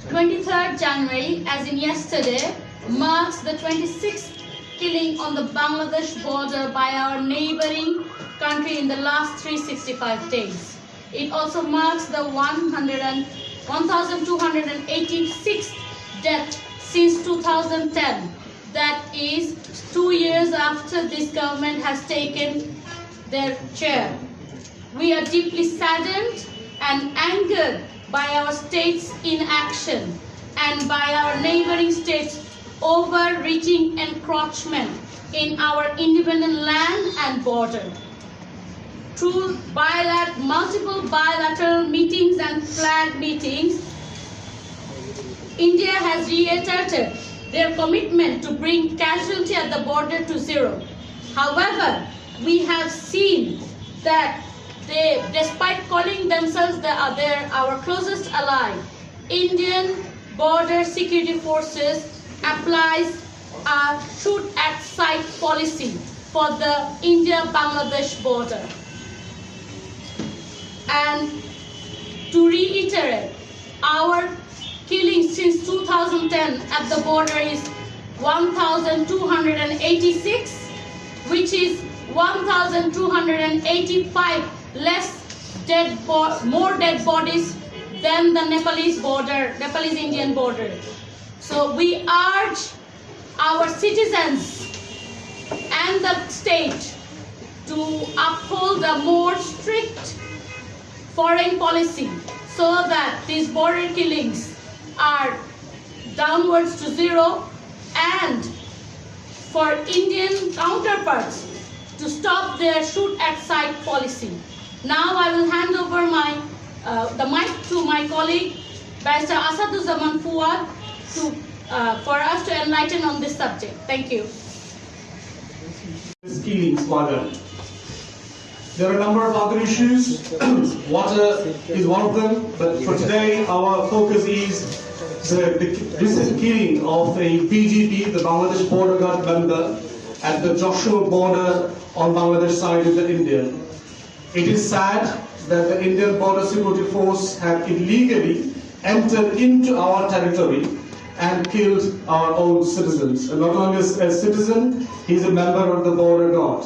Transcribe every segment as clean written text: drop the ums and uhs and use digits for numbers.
23rd January, as in yesterday, marks the 26th killing on the Bangladesh border by our neighboring country in the last 365 days. It also marks the 1,286th death since 2010. That is 2 years after this government has taken their chair. We are deeply saddened and angered by our state's inaction and by our neighboring states' overreaching encroachment in our independent land and border. Through multiple bilateral meetings and flag meetings, India has reiterated their commitment to bring casualty at the border to zero. However, we have seen that despite calling themselves our closest ally, Indian border security forces applies a shoot-at-sight policy for the India-Bangladesh border. And to reiterate, our killings since 2010 at the border is 1,286, which is 1,285 more dead bodies than the Nepalese-Indian border. So we urge our citizens and the state to uphold a more strict foreign policy so that these border killings are downwards to zero, and for Indian counterparts to stop their shoot-at-sight policy. Now I will hand over the mic to my colleague, Barrister Asaduzzaman Fuad, for us to enlighten on this subject. Thank you. Killings, water. There are a number of other issues. Water is one of them, but for today our focus is the recent killing of a BGP, the Bangladesh Border Guard member, at the Joshua border on Bangladesh side with the India. It is sad that the Indian Border Security Force have illegally entered into our territory and killed our own citizens. And not only a citizen, he is a member of the Border Guard.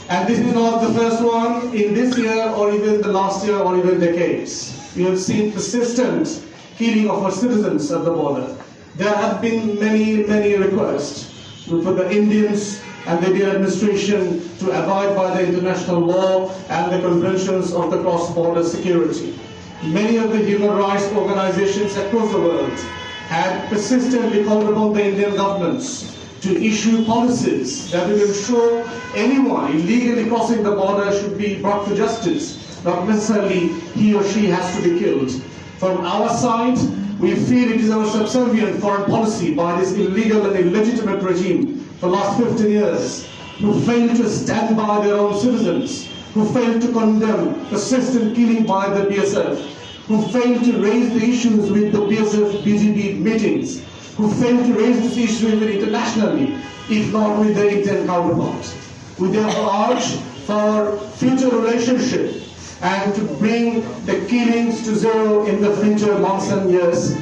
And this is not the first one in this year or even the last year or even decades. We have seen persistent killing of our citizens at the border. There have been many requests for the Indians and the Indian administration to abide by the international law and the conventions of the cross-border security. Many of the human rights organizations across the world had persistently called upon the Indian governments to issue policies that will ensure anyone illegally crossing the border should be brought to justice, not necessarily he or she has to be killed. From our side, we feel it is our subservient foreign policy by this illegal and illegitimate regime for the last 15 years, who failed to stand by their own citizens, who failed to condemn persistent killing by the BSF, who failed to raise the issues with the BSF-BGP meetings, who failed to raise this issue even internationally, if not with their Indian counterparts. We therefore urge for future relationship and to bring the killings to zero in the future months and years.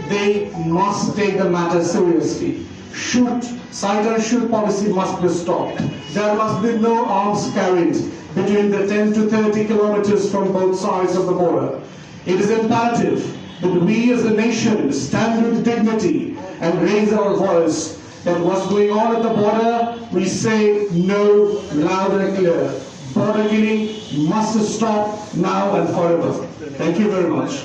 They must take the matter seriously. Sight and shoot policy must be stopped. There must be no arms carried between the 10 to 30 kilometers from both sides of the border. It is imperative that we as a nation stand with dignity and raise our voice that what's going on at the border, we say no loud and clear. Border killing must stop now and forever. Thank you very much.